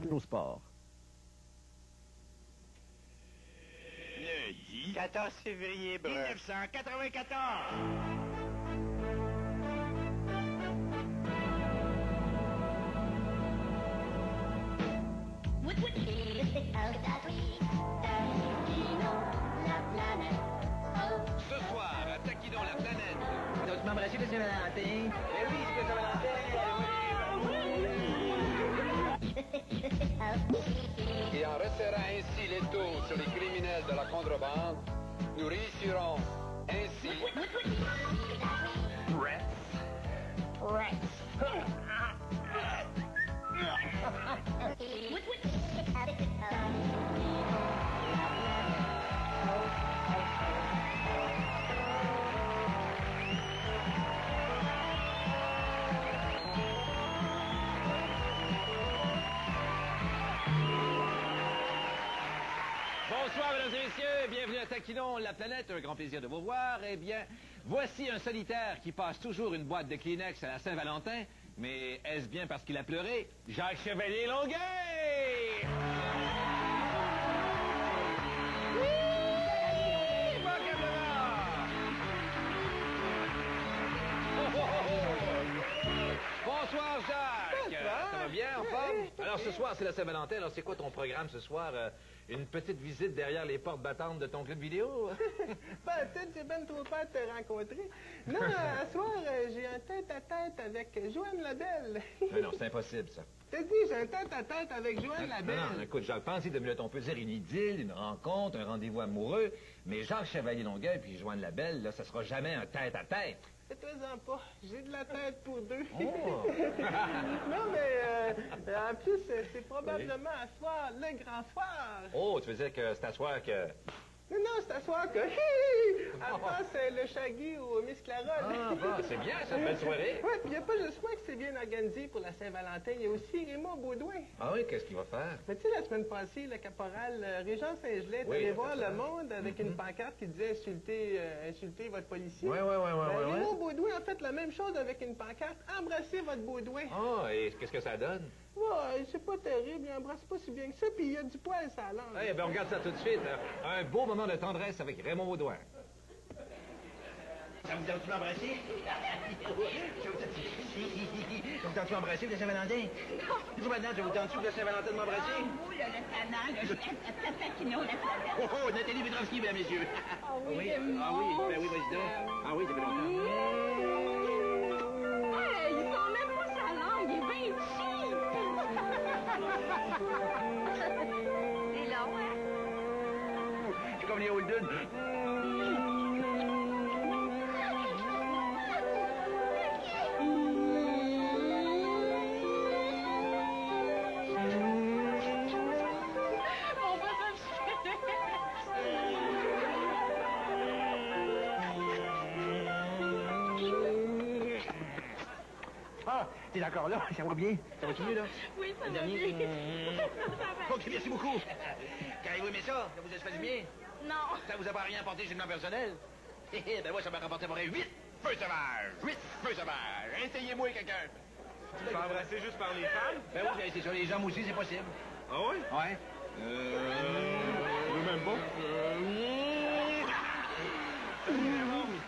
Nos sports. Neuilly. 14 février, bref. 1994. Ce soir, à Taquinons la planète. Donc, tu m'embrasses de Saint-Valentin? Eh oui, c'est de Saint-Valentin! Et en resserrant ainsi les taux sur les criminels de la contrebande, nous réussirons ainsi... Bonsoir, mesdames et messieurs, bienvenue à Taquinons la planète, un grand plaisir de vous voir. Eh bien, voici un solitaire qui passe toujours une boîte de Kleenex à la Saint-Valentin, mais est-ce bien parce qu'il a pleuré? Jacques Chevalier-Longueuil! Bonsoir, Jacques! Ça va bien, en forme? Alors, ce soir, c'est la Saint-Valentin. Alors, c'est quoi ton programme ce soir? Une petite visite derrière les portes battantes de ton club vidéo? Peut-être j'ai ben trop peur de te rencontrer. Non, à soir, j'ai un tête-à-tête avec Joanne Labelle. Mais non, c'est impossible, ça. T'as dit, j'ai un tête-à-tête avec Joanne Labelle. Non, écoute, Jacques, pense-y 2 minutes. On peut dire une idylle, une rencontre, un rendez-vous amoureux, mais Jacques Chevalier-Longueuil puis Joanne Labelle, là, ça sera jamais un tête-à-tête. Fais-toi-en pas, j'ai de la tête pour deux. Oh. Non, mais en plus, c'est probablement à soir, le grand soir. Oh, tu veux dire que c'est à soir que... Non, c'est à soir que... Avant, c'est le Shaggy ou Miss Clarol. Ah, bon, c'est bien, ça, une belle soirée. Oui, puis il n'y a pas juste moi que c'est bien organisé pour la Saint-Valentin. Il y a aussi Raymond Baudouin. Ah oui, qu'est-ce qu'il va faire? Mais tu sais, la semaine passée, le caporal Régent Saint-Gelais est allé voir le monde avec une pancarte qui disait insultez votre policier. Oui. Raymond Baudouin a fait la même chose avec une pancarte, embrassez votre Baudouin. Ah, et qu'est-ce que ça donne? Ouais, c'est pas terrible, il embrasse pas si bien que ça, puis il y a du poil sur la langue. Eh bien, on regarde ça tout de suite. Un beau moment de tendresse avec Raymond Baudouin. Ça vous tente-tu m'embrasser? Ça vous tente-tu m'embrasser, le Saint-Valentin? Dis-moi maintenant, ça vous tente-tu, le Saint-Valentin, de m'embrasser? Vous, le lieutenant, le chef de Taquinons, la planète. Oh, Nathalie Petrovski, mesdames et messieurs. Ah oui, oui, c'est ah oui, ben oui, vas-y donc. Ah oui, ça fait longtemps. Hey, il sent même pas sa langue, il est bien cheap. C'est là, ouais. C'est comme les Holden. Ah, t'es encore là? Ça va bien? Ça va-tu mieux, là? Oui, ça Le va dernier? bien. OK, merci beaucoup. Qu'avez-vous aimé ça? Ça vous a fait du bien? Non. Ça vous a pas rien apporté chez le plan personnel? Ben moi, ça m'a rapporté pour 8 feux sauvages. 8 feux sauvages. Essayez-moi, quelqu'un. Tu peux embrasser juste par les femmes? Ben oui, c'est sur les jambes aussi, c'est possible. Ah oui? Ouais. Même pas.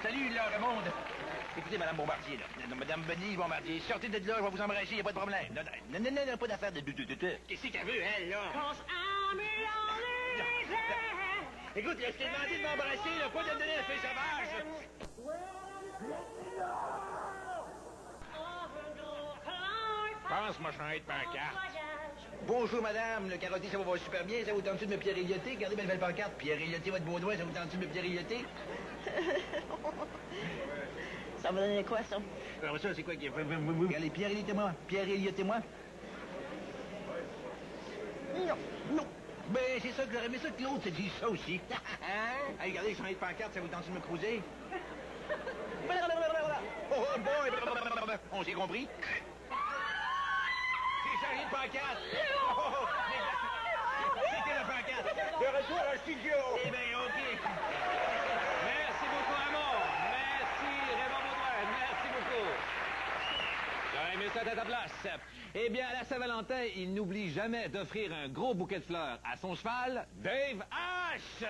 Salut, là, le monde. Écoutez, Madame Bombardier, là. Madame Benny Bombardier, sortez de là, je vais vous embrasser, y a pas de problème. Non, pas d'affaire de... Qu'est-ce qu'elle veut, elle, là? Écoute, là, je t'ai demandé de m'embrasser, là, pas de me donner un feu sauvage. Pense, moi, je suis un pancarte. Bonjour, madame. Le carotté, ça va super bien. Ça vous tente-tu de me Pierre Elliotté? Regardez ma belle pancarte. Pierre Elliotté, votre Baudouin, ça vous tente-tu de me Pierre Elliotté? Ça va donner quoi, ça? Alors ça, c'est quoi qui... Regardez, Pierre Elliotté-moi. Pierre Elliotté-moi. Non. Ben, c'est ça que j'aurais aimé ça que l'autre s'est dit ça aussi. Hein? Hey, regardez, changer de pancarte, ça vous tente de me cruiser? Oh, boy! On s'est compris? J'ai changé de pancarte! C'était la pancarte! De retour à la studio! Eh bien, OK. Merci beaucoup, Raymond. Merci, Raymond Baudouin. Merci beaucoup. J'aurais aimé ça à ta place. Eh bien, à la Saint-Valentin, il n'oublie jamais d'offrir un gros bouquet de fleurs à son cheval, Dave H.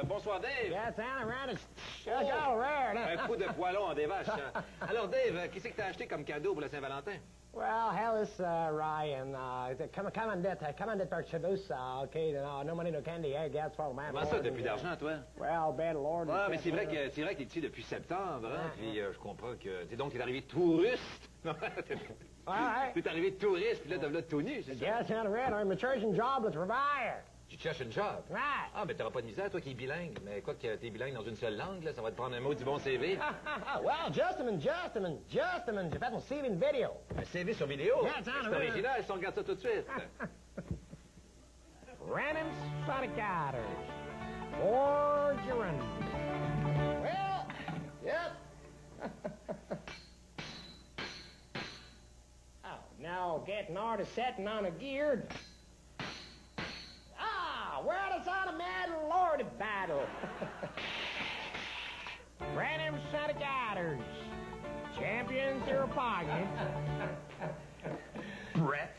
Bonsoir, Dave. That's Anna Colorado. Un coup de poilon en des vaches. Hein. Alors, Dave, qu'est-ce que t'as acheté comme cadeau pour la Saint-Valentin? Well, Hellas, Ryan, commanded par Chavus, okay, no money, no candy, I guess, for man. Comment ça, t'as plus d'argent, toi? Well, bad Lord. Ouais, mais c'est vrai que t'es ici depuis septembre, hein? Puis je comprends que... t'es arrivé touriste. T'es arrivé touriste, puis là, t'as tout nu, c'est ça? Yes, Anna Red, I'm charging jobless for buyer. Tu te cherches une job? Right. Ah, mais t'auras pas de misère, toi qui es bilingue. Mais quoi que t'es bilingue dans une seule langue, là, ça va te prendre un mot du bon CV. Well, just a minute. J'ai fait mon CV une vidéo. Un CV sur vidéo? Yeah, it's original, si on regarde ça tout de suite. Random Stratocatters. For Gerund. Well, yep. Oh, now getting order setting on a geared. Where does on a mad lord of battle? Random Stratocatters. Champions their opponent. Brett.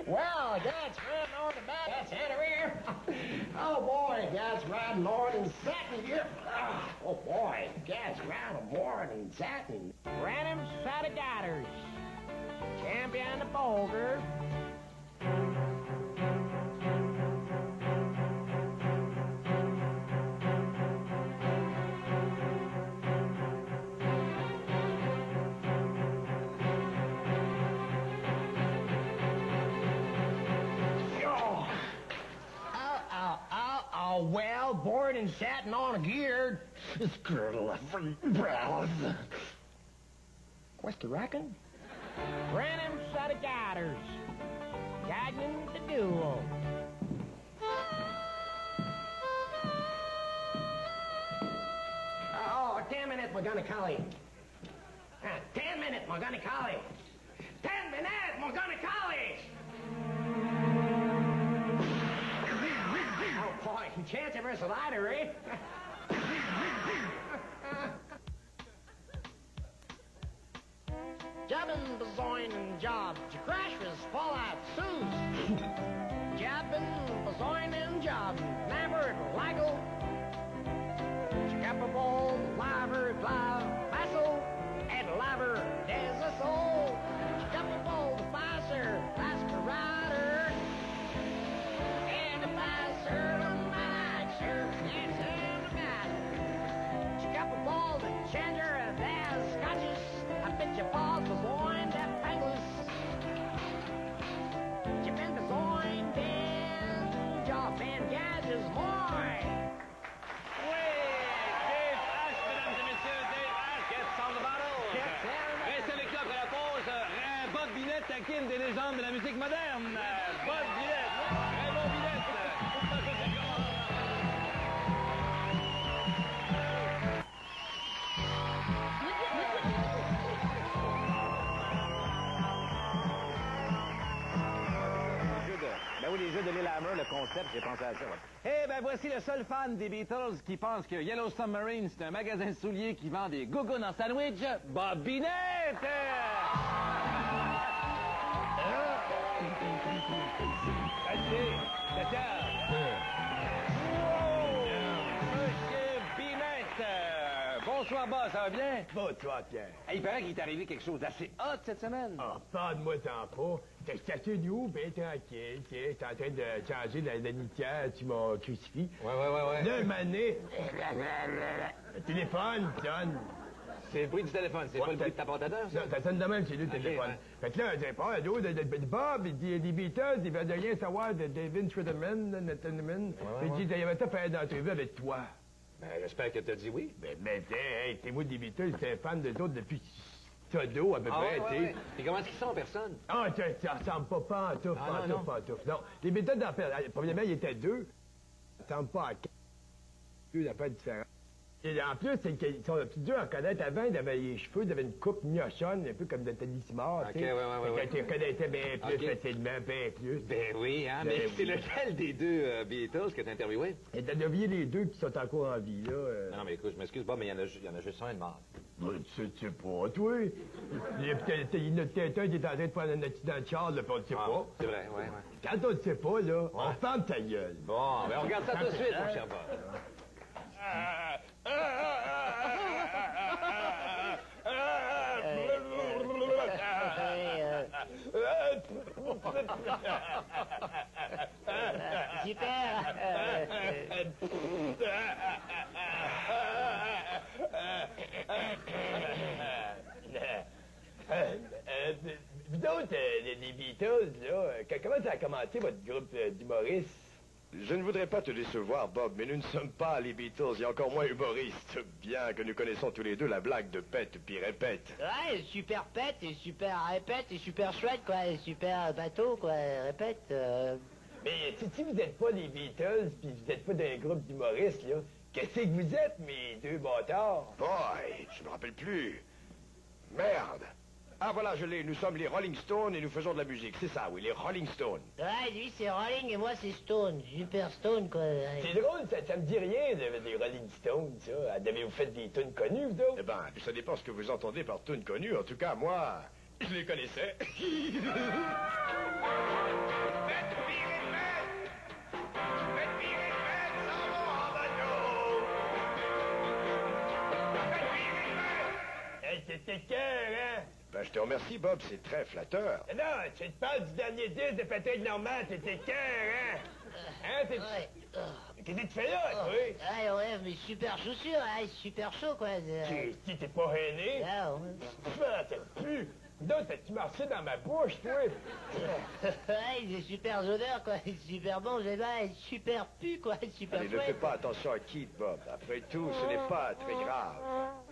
Well, that's riding on the back. That's Anna Rear. Oh, boy, that's riding on and satin here. Oh, boy, that's riding more than satin. Random Stratocatters. Champion the Boulder. Well, bored and satin on a geared. This girdle of brows. What's the reckon? Random Stratocatters. Guiding the duel. Oh, 10 minutes, McGonagall. 10 minutes, McGonagall. 10 minutes, McGonagall. Oh, boy, chance of versus lighter, eh? Jobbing, bazoin, and job. To crash was fall out soon. Jobbing, bazoin, and job. Never laggle. Capable, laver, glav, vassal, and laver, there's a soul. Capable, the passer, passer rider. And the passer, the matcher, and the matter. Capable, the changer, there's scotches. I bet you Paul bazoin, that pangles. You been bazoin, then job, and gas is mine. Bob Binette taquine des légendes de la musique moderne. Bob Binette, très bon Binette. Ben oui, les jeux de l'île Hammer, le concept, j'ai pensé à ça. Ouais. Eh ben voici le seul fan des Beatles qui pense que Yellow Submarine, c'est un magasin de souliers qui vend des gougounes en sandwich. Bob Binette! Monsieur Binette! Bonsoir, boss, ça va bien? Bonsoir, Pierre. Hey, il paraît qu'il est arrivé quelque chose d'assez hot cette semaine. Ah, parle-moi t'en pas. T'es assis nous, ben tranquille, t'es en train de changer la litière, tu m'as crucifié. Ouais. Là, mané, le téléphone sonne. C'est le bruit du téléphone, c'est pas le bruit de ta porte à dents, ça? Non, ça sonne de même chez lui, le téléphone. ouais. Fait que là, j'ai pas à dos de Bob, il dit, les Beatles, il veut de rien savoir de David Schwederman, il dit, il y avait ça faire une entrevue avec toi. Ben, j'espère que t'as dit oui. Ben, hey, t'es moi des Beatles, t'es un fan de d'autres depuis Todo, à peu près, tu sais. Et comment est-ce qu'ils sont en personne? Ah, ça ressemble pas en tout, pas en tout. Non, les méthodes d'affaires, premièrement, il était deux. Ça ressemble pas à quatre. Deux affaires différentes. Et en plus, c'est qu'ils sont plus durs à connaître. Avant, il avait les cheveux, il avait une coupe miochonne, un peu comme de Teddy Simard. Ok, tu sais. ouais. Tu reconnaissais bien plus Ok. facilement, bien plus. Ben oui, hein, mais Ben c'est oui. lequel des deux Beatles que t'as interviewé? Et t'as oublié les deux qui sont encore en vie, là. Non, mais écoute, je m'excuse, Bob, mais il y en a juste un de mort. Tu sais pas, toi. Il y en a peut-être un qui est en train de prendre un accident de char, là, puis on le sait pas. C'est vrai, ouais. Quand on le sait pas, là, on ferme ta gueule. Bon, ben on regarde ça tout de suite, mon cher Bob. Vous d'autres, les Beatles, là, comment ça a commencé, votre groupe d'humoristes? Je ne voudrais pas te décevoir, Bob, mais nous ne sommes pas les Beatles et encore moins humoristes. Bien que nous connaissons tous les deux la blague de pète puis répète. Ouais, super pète et super répète et super chouette, quoi. Et super bateau, quoi. Répète. Mais si vous n'êtes pas les Beatles, puis vous n'êtes pas d'un groupe d'humoristes, là, qu'est-ce que vous êtes, mes deux bâtards? Boy, je me rappelle plus. Merde. Ah voilà, je l'ai. Nous sommes les Rolling Stones et nous faisons de la musique. C'est ça, oui, les Rolling Stones. Ouais, lui, c'est Rolling et moi, c'est Stone. Super Stone, quoi. C'est drôle, ça me dit rien, des Rolling Stones, ça. Avez-vous fait des tunes connues, vous autres? Eh ben, ça dépend ce que vous entendez par tune connue. En tout cas, moi, je les connaissais. Hey, c'était cœur, hein? Ben, je te remercie, Bob, c'est très flatteur. Non, tu te parles du dernier disque de Patrick Normand, c'était cœur, hein? Hein, t'es... Ouais. Qu'est-ce que tu fais là, toi? Ouais, ouais, mais super chaussures, hein, super chaud, quoi. Si t'es pas gêné, Ah, ouais. je m'en entends plus. Donc, tu marché dans ma bouche, toi? Ouais, c'est super odeur, quoi. Super bon, j'ai là, super pu, quoi. Super Allez, ne fais pas attention à Keith, Bob. Après tout, ce n'est pas très grave.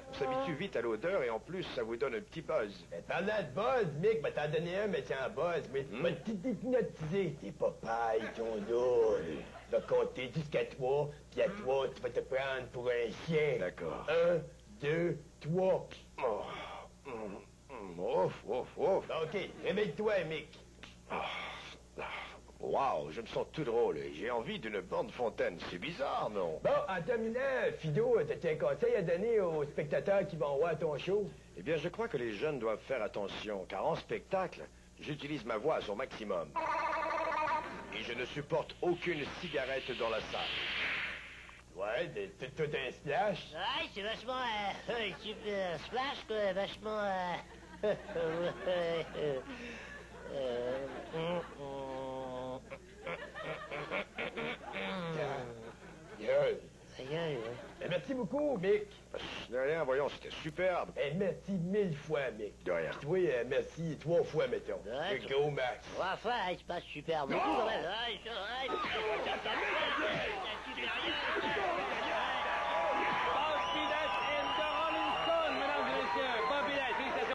On s'habitue vite à l'odeur et en plus, ça vous donne un petit buzz. Mais parlant de buzz, Mick, va t'en donner un, mais c'est un buzz. Mais va t'hypnotiser. T'es pas paille, ton dos. Va compter jusqu'à 3, puis à 3, tu vas te prendre pour un chien. D'accord. 1, 2, 3. Oh. Ouf, ouf, ouf. OK, réveille-toi, Mick. Wow, je me sens tout drôle. J'ai envie d'une bande fontaine. C'est bizarre, non? Bon, en terminant, Fido, t'as un conseil à donner aux spectateurs qui vont voir ton show? Eh bien, je crois que les jeunes doivent faire attention, car en spectacle, j'utilise ma voix à son maximum. Et je ne supporte aucune cigarette dans la salle. Ouais, tout un splash. Ouais, c'est vachement super splash, quoi. Vachement. Gueule. Aïe, aïe, ouais. Eh, merci beaucoup, Mick. De rien, voyons, c'était superbe. Eh, merci 1000 fois, Mick. De rien. Puis toi, merci 3 fois, mettons. Ouais, Le gros max. Ouais, enfin, il se passe super beaucoup, quand même. Ouais,